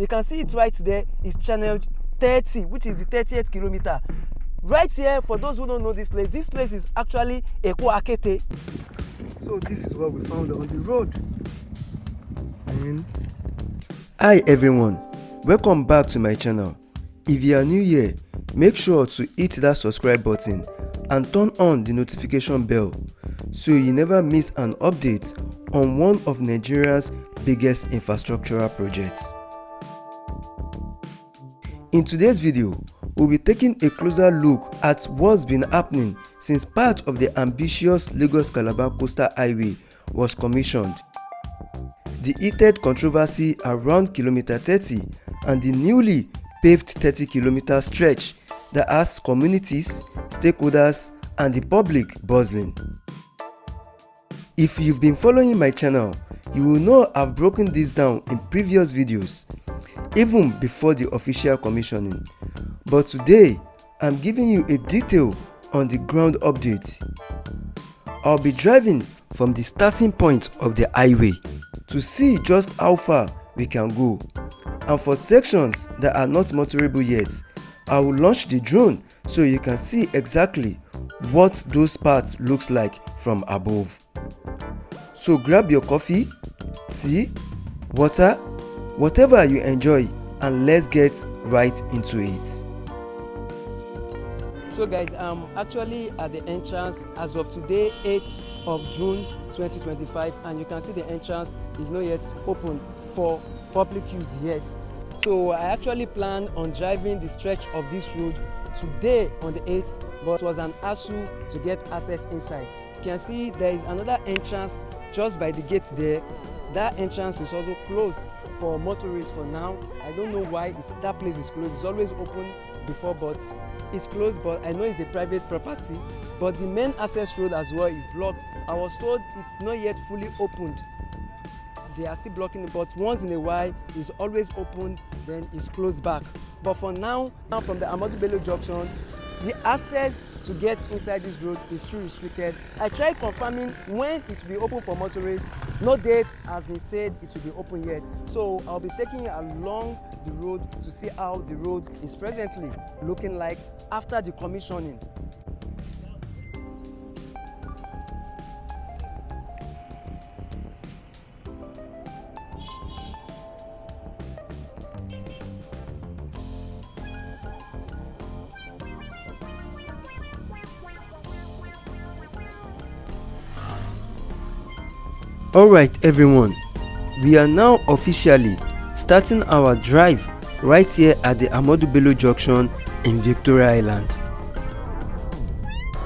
You can see it right there. It's channel 30, which is the 30th kilometer. Right here, for those who don't know this place is actually Okun-Ajah. So this is what we found on the road. Hi everyone, welcome back to my channel. If you are new here, make sure to hit that subscribe button and turn on the notification bell so you never miss an update on one of Nigeria's biggest infrastructural projects. In today's video, we'll be taking a closer look at what's been happening since part of the ambitious Lagos-Calabar Coastal Highway was commissioned, the heated controversy around kilometer 30 and the newly paved 30-kilometer stretch that has communities, stakeholders and the public bustling. If you've been following my channel, you will know I've broken this down in previous videos, even before the official commissioning. But today, I'm giving you a detail on the ground update. I'll be driving from the starting point of the highway to see just how far we can go. And for sections that are not motorable yet, I will launch the drone so you can see exactly what those parts looks like from above. So grab your coffee, tea, water, whatever you enjoy, and let's get right into it. So guys, I'm actually at the entrance as of today, 8th of June 2025, and you can see the entrance is not yet open for public use yet. So I actually plan on driving the stretch of this road today on the 8th, but it was an hassle to get access inside. You can see there is another entrance just by the gate there. That entrance is also closed for motorists for now. I don't know why that place is closed. It's always open before, but it's closed. But I know it's a private property. But the main access road as well is blocked. I was told it's not yet fully opened. They are still blocking it, but once in a while it's always open, then it's closed back. But for now from the Ahmadu Bello Junction, the access to get inside this road is still restricted. I tried confirming when it will be open for motorists. No date has been said it will be open yet. So I'll be taking it along the road to see how the road is presently looking like after the commissioning. Alright everyone, we are now officially starting our drive right here at the Ahmadu Bello Junction in Victoria Island.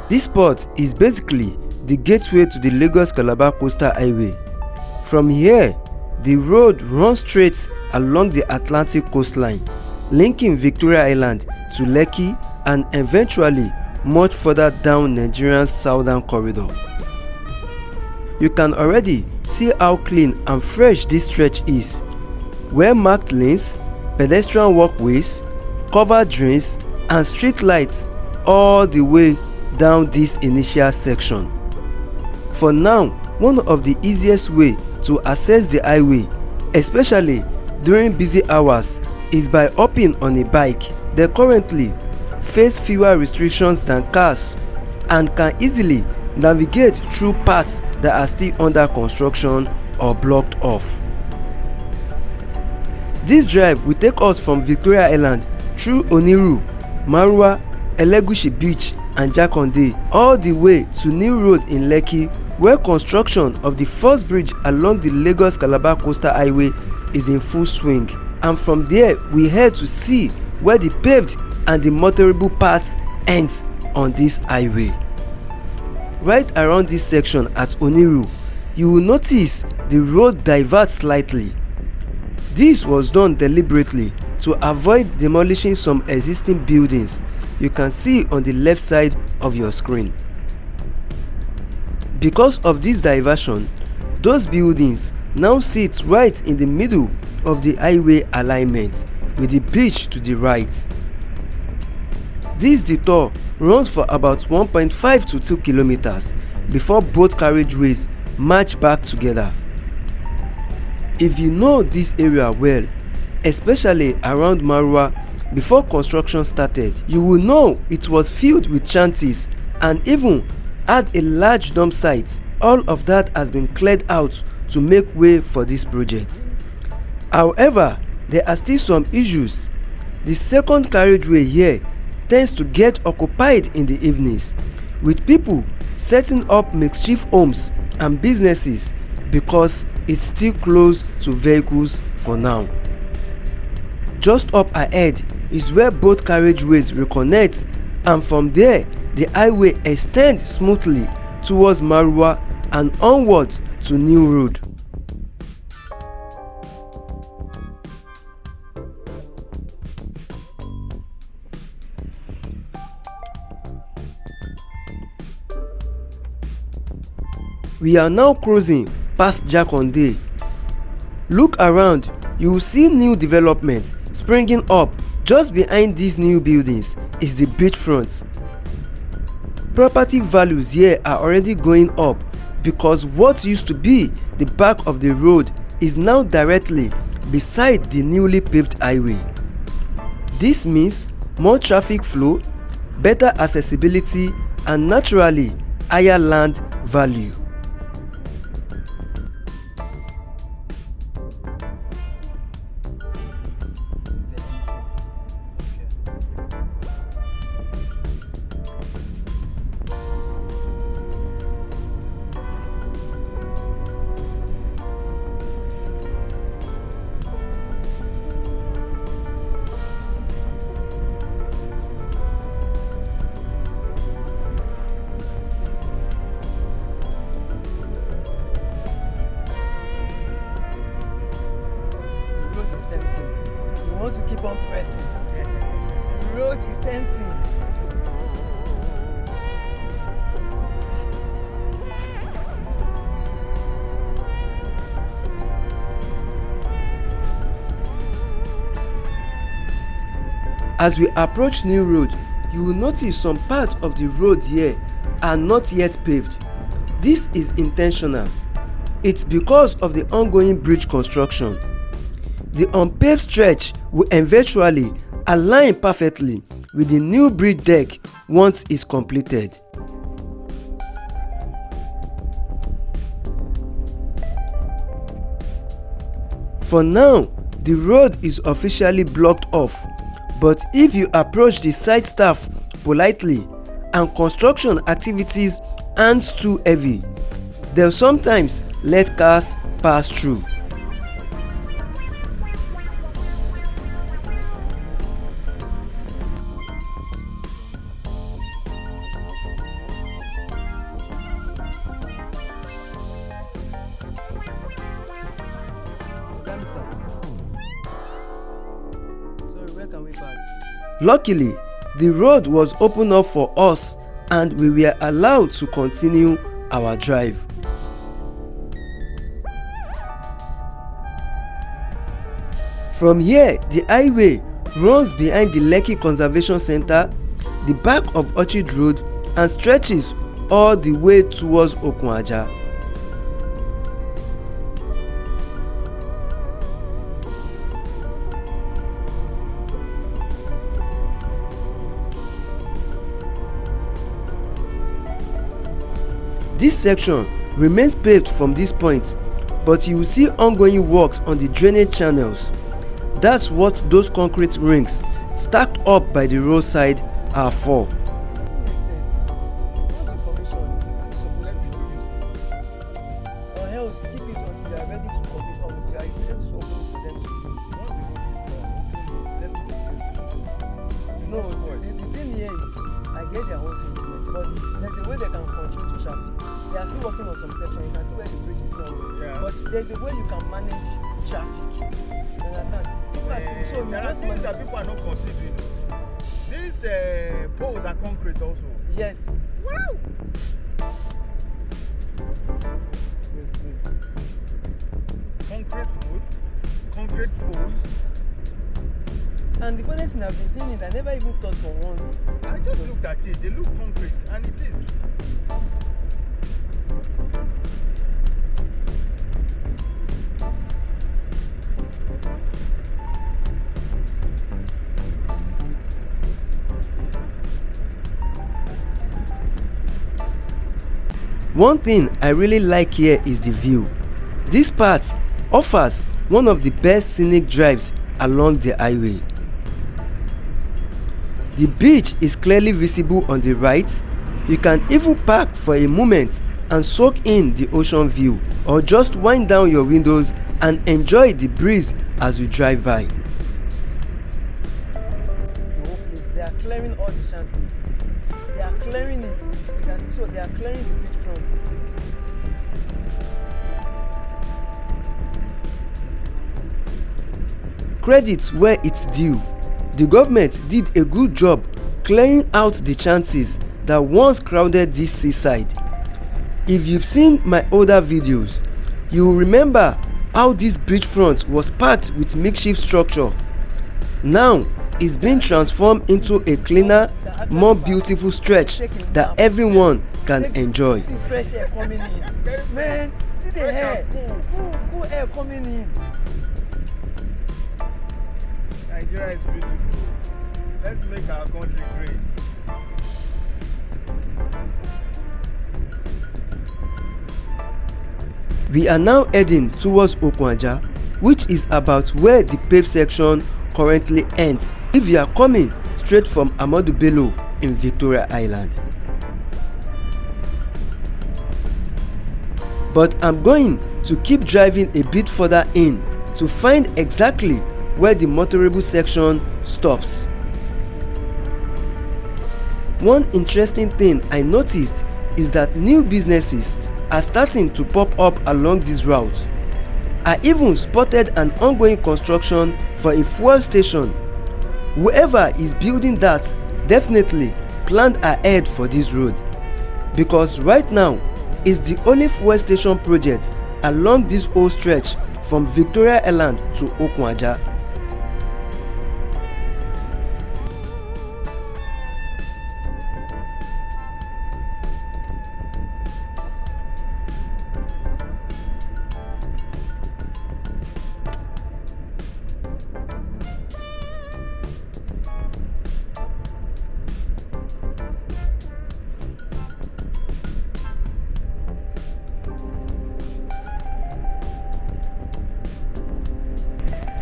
This spot is basically the gateway to the Lagos-Calabar Coastal Highway. From here, the road runs straight along the Atlantic coastline, linking Victoria Island to Lekki and eventually much further down Nigeria's southern corridor. You can already see how clean and fresh this stretch is. Well-marked lanes, pedestrian walkways, covered drains and street lights all the way down this initial section. For now, one of the easiest way to access the highway, especially during busy hours, is by hopping on a bike. They currently face fewer restrictions than cars and can easily navigate through parts that are still under construction or blocked off. This drive will take us from Victoria Island through Oniru, Marwa, Elegushi Beach and Jakande all the way to New Road in Lekki, where construction of the first bridge along the Lagos-Calabar Coastal Highway is in full swing. And from there we head to see where the paved and the motorable parts ends on this highway. Right around this section at Oniru, you will notice the road diverts slightly. This was done deliberately to avoid demolishing some existing buildings you can see on the left side of your screen. Because of this diversion, those buildings now sit right in the middle of the highway alignment with the beach to the right. This detour runs for about 1.5 to 2 kilometers before both carriageways merge back together. If you know this area well, especially around Marwa before construction started. You will know it was filled with shanties and even had a large dump site. All of that has been cleared out to make way for this project. However, there are still some issues. The second carriageway here tends to get occupied in the evenings, with people setting up makeshift homes and businesses because it's still close to vehicles for now. Just up ahead is where both carriageways reconnect, and from there the highway extends smoothly towards Marwa and onward to New Road. We are now cruising past Jakande. Look around, you will see new developments springing up. Just behind these new buildings is the beachfront. Property values here are already going up because what used to be the back of the road is now directly beside the newly paved highway. This means more traffic flow, better accessibility, and naturally higher land value. You want to keep on pressing. The road is empty. As we approach New Road, you will notice some parts of the road here are not yet paved. This is intentional. It's because of the ongoing bridge construction. The unpaved stretch will eventually align perfectly with the new bridge deck once it's completed. For now, the road is officially blocked off, but if you approach the site staff politely and construction activities aren't too heavy, they'll sometimes let cars pass through. Luckily, the road was opened up for us and we were allowed to continue our drive. From here, the highway runs behind the Lekki Conservation Center, the back of Orchard Road, and stretches all the way towards Okun-Ajah. This section remains paved from this point, but you will see ongoing works on the drainage channels. That's what those concrete rings stacked up by the roadside are for. They are still working on some sections. You can see where the bridge is now. Yeah. But there's a way you can manage traffic. You understand? So there are things that people are not considering. These poles are concrete also. Yes. Wow. Wait. Concrete road, concrete poles. And the funny thing I've been seeing it, I never even thought for once. I just looked at it. They look concrete, and it is. One thing I really like here is the view. This part offers one of the best scenic drives along the highway. The beach is clearly visible on the right. You can even park for a moment and soak in the ocean view, or just wind down your windows and enjoy the breeze as you drive by. The whole place, they are clearing all the shanties. They are clearing it. You can see, so they are clearing the beach front. Credit where it's due. The government did a good job clearing out the shanties that once crowded this seaside. If you've seen my older videos, you will remember how this beachfront was packed with makeshift structure. Now it's been transformed into a cleaner, more beautiful stretch that everyone can enjoy. The fresh air coming in. Man, see the air. Cool air coming in. Nigeria is beautiful. Let's make our country great. We are now heading towards Okun-Ajah, which is about where the paved section currently ends if you are coming straight from Ahmadu Bello in Victoria Island. But I'm going to keep driving a bit further in to find exactly where the motorable section stops. One interesting thing I noticed is that new businesses are starting to pop up along this route. I even spotted an ongoing construction for a fuel station. Whoever is building that definitely planned ahead for this road, because right now it's the only fuel station project along this whole stretch from Victoria Island to Okun-Ajah.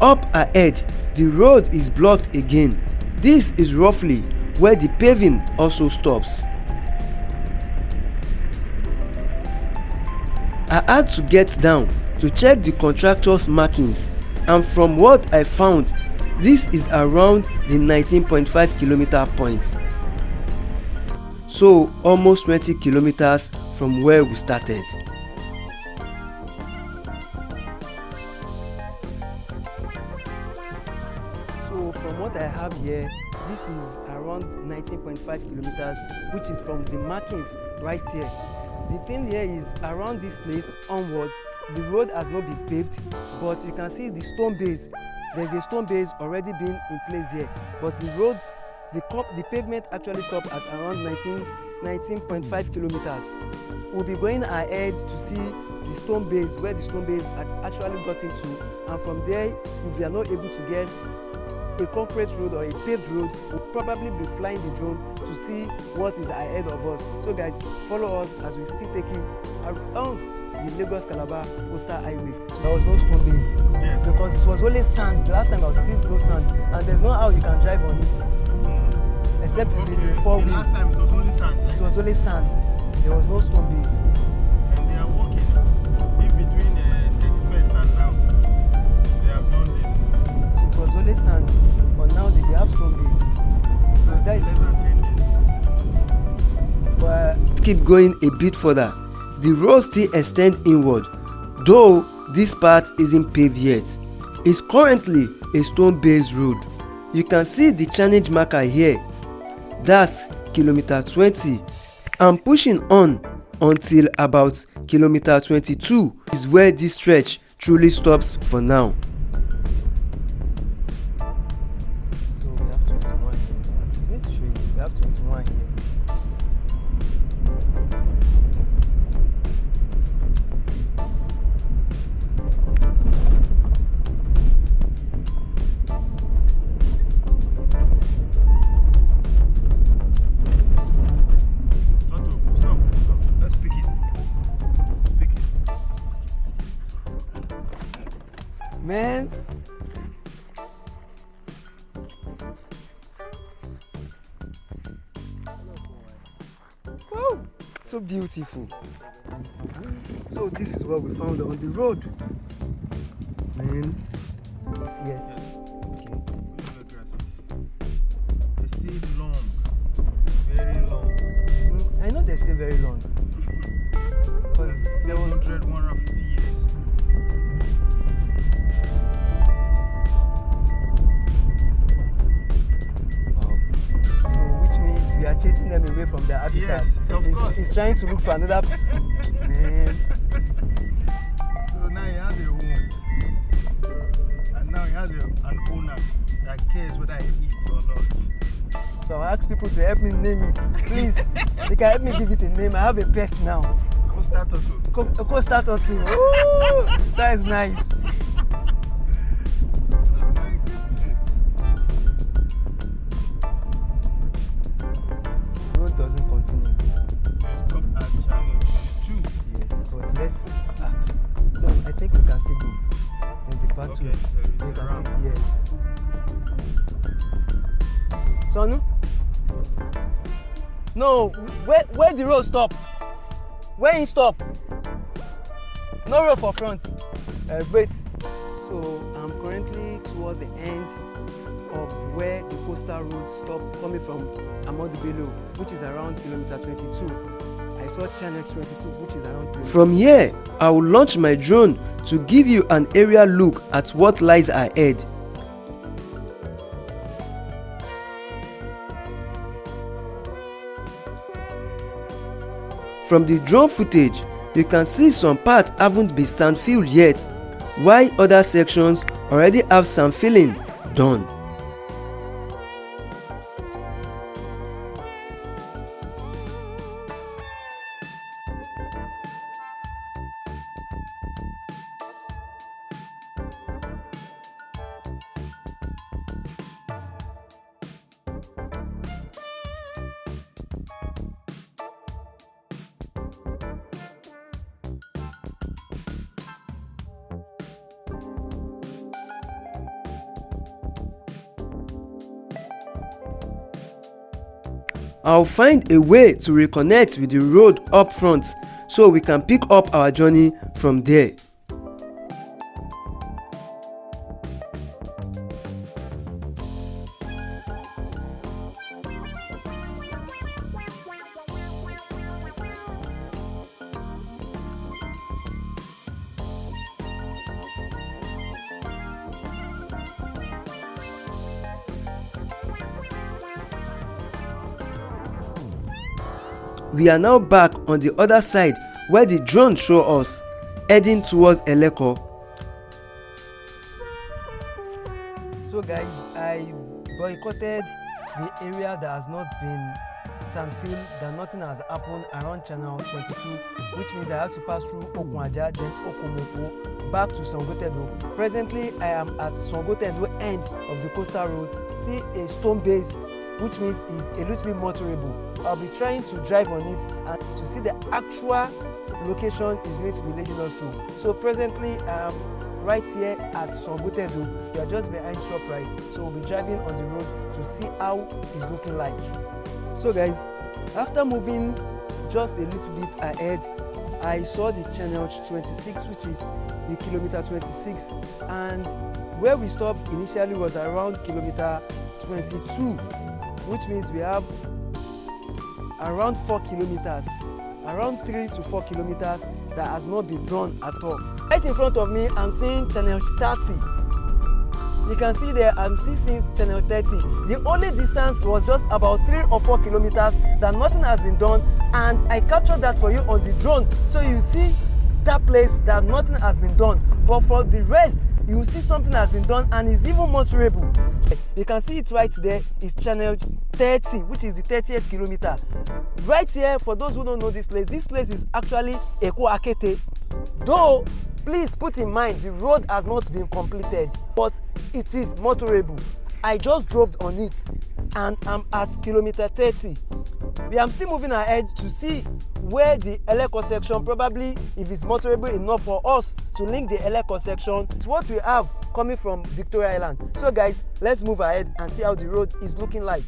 Up ahead, the road is blocked again. This is roughly where the paving also stops. I had to get down to check the contractor's markings, and from what I found, this is around the 19.5 kilometer point. So almost 20 kilometers from where we started. So from what I have here, this is around 19.5 kilometers, which is from the markings right here. The thing here is, around this place onwards, the road has not been paved, but you can see the stone base. There's a stone base already been in place here, but the road, the pavement actually stopped at around 19.5 kilometers. We'll be going ahead to see the stone base, where the stone base had actually got into, and from there, if we are not able to get a concrete road or a paved road, we'll probably be flying the drone to see what is ahead of us. So guys, follow us as we still taking around the Lagos-Calabar Coastal Highway. There was no stone base, yes, because it was only sand. The last time I was seeing no sand, and there's no how you can drive on it, except if it's a four-wheel. The last time it was only sand. It was only sand. There was no stone base. And they are walking in between 31st and now. They have done this. So it was only sand, but now they have stone base. So that is less than 10 days. But Let's keep going a bit further. The road still extends inward, though this part isn't paved yet. It's currently a stone-based road. You can see the challenge marker here. That's kilometer 20. I'm pushing on until about kilometer 22 is where this stretch truly stops for now. so we have 21 here. It's going to show it. We have 21 here. Toto, stop. Let's take it. So beautiful. So this is what we found on the road. Man, yes. Okay. They're still long, very long. I know they're still very long. Because there was 100, 150 years. So which means we are chasing them away from their habitat. Yes, of course. He's trying to look for another. Man. So now he has a home. And now he has an owner that cares whether he eats or not. So I'll ask people to help me name it. Please. They can help me give it a name. I have a pet now. Coastal turtle. Coastal turtle. Ooh, that is nice. Oh my goodness. The road doesn't continue. Stop at channel 2. Yes, but let's ask. No, I think we can still go. There's a pathway. Okay, there is We a can ramp. still, yes. Sonu? No, where the road stop? Where he stop? No road for front. Wait. So I'm currently towards the end of where the coastal road stops coming from Ahmadu Bello, which is around kilometer 22. I saw channel 22, which is around kilometer. From here, I will launch my drone to give you an aerial look at what lies ahead. From the drone footage, you can see some parts haven't been sand filled yet, while other sections already have sand filling done. I'll find a way to reconnect with the road up front so we can pick up our journey from there. We are now back on the other side where the drone show us, heading towards Eleko. So guys, I boycotted the area that has not been sand filled, that nothing has happened around channel 22, which means I have to pass through Okun-Ajah, then Okun-Ajah, back to Sangotedo. Presently, I am at Sangotedo end of the coastal road. See a stone base, which means it's a little bit motorable. I'll be trying to drive on it and to see the actual location is going to be leading us to. So presently I am right here at Sangotedo. We are just behind ShopRite, so we'll be driving on the road to see how it's looking like. So guys, after moving just a little bit ahead, I saw the channel 26, which is the kilometer 26, and where we stopped initially was around kilometer 22, which means we have around 4 kilometers, around 3 to 4 kilometers that has not been done at all. Right in front of me, I'm seeing channel 30. You can see there, I'm seeing channel 30. The only distance was just about 3 or 4 kilometers that nothing has been done, and I captured that for you on the drone. So you see that place that nothing has been done, but for the rest, you will see something has been done and is even motorable. You can see it right there, is channel 30, which is the 30th kilometer. Right here, for those who don't know this place is actually Eko-Akete. Though, please put in mind, the road has not been completed, but it is motorable. I just drove on it and I'm at kilometer 30. I'm still moving ahead to see where the Eleko section, probably if it's motorable enough for us to link the Eleko section to what we have coming from Victoria Island. So guys, let's move ahead and see how the road is looking like.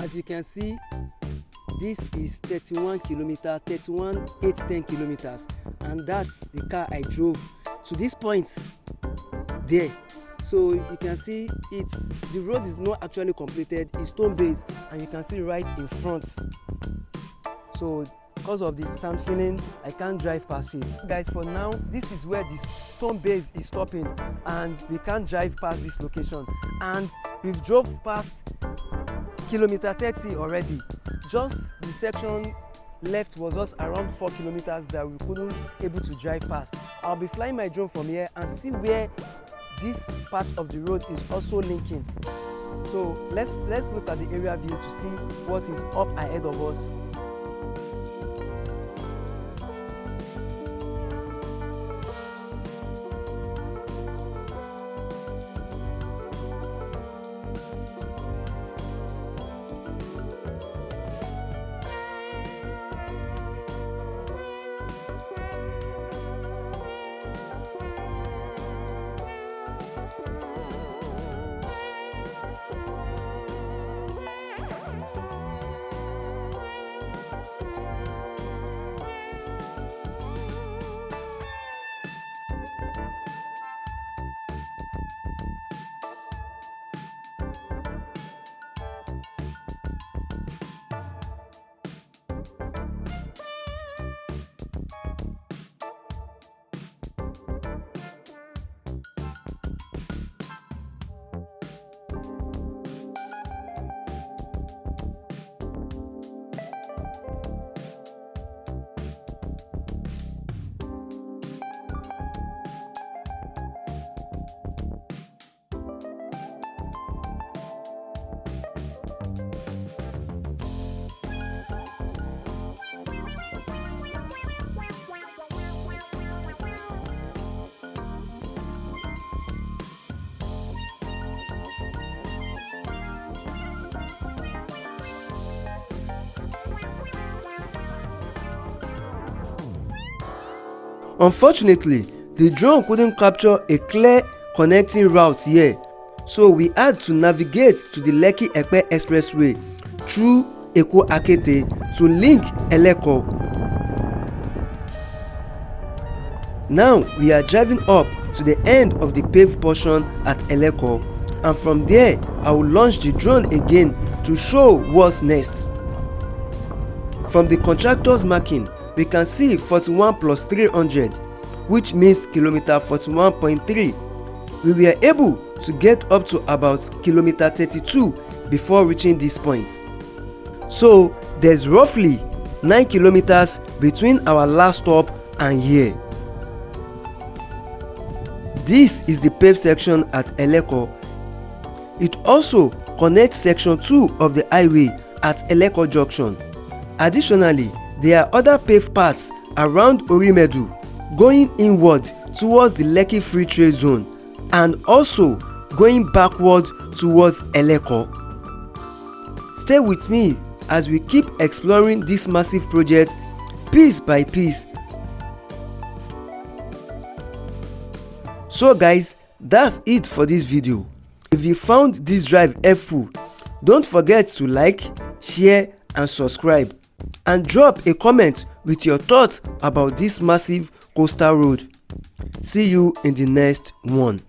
As you can see, this is 31 kilometers, 31,810 kilometers, and that's the car I drove to this point there. So you can see the road is not actually completed, it's stone based, and you can see right in front. So because of the sand filling, I can't drive past it. Guys, for now, this is where the stone base is stopping, and we can't drive past this location. And we've drove past kilometer 30 already. Just the section left was just around 4 kilometers that we couldn't able to drive past. I'll be flying my drone from here and see where this part of the road is also linking. So let's look at the area view to see what is up ahead of us. Unfortunately, the drone couldn't capture a clear connecting route here, so we had to navigate to the Lekki-Epe Expressway through Eko-Akete to link Eleko. Now we are driving up to the end of the paved portion at Eleko, and from there I will launch the drone again to show what's next. From the contractor's marking, we can see 41 plus 300, which means kilometer 41.3. We were able to get up to about kilometer 32 before reaching this point. So there's roughly 9 kilometers between our last stop and here. This is the paved section at Eleko. It also connects section 2 of the highway at Eleko Junction. Additionally, there are other paved paths around Orimedu going inward towards the Lekki Free Trade Zone and also going backward towards Eleko. Stay with me as we keep exploring this massive project piece by piece. So guys, that's it for this video. If you found this drive helpful, don't forget to like, share and subscribe, and drop a comment with your thoughts about this massive coastal road. See you in the next one.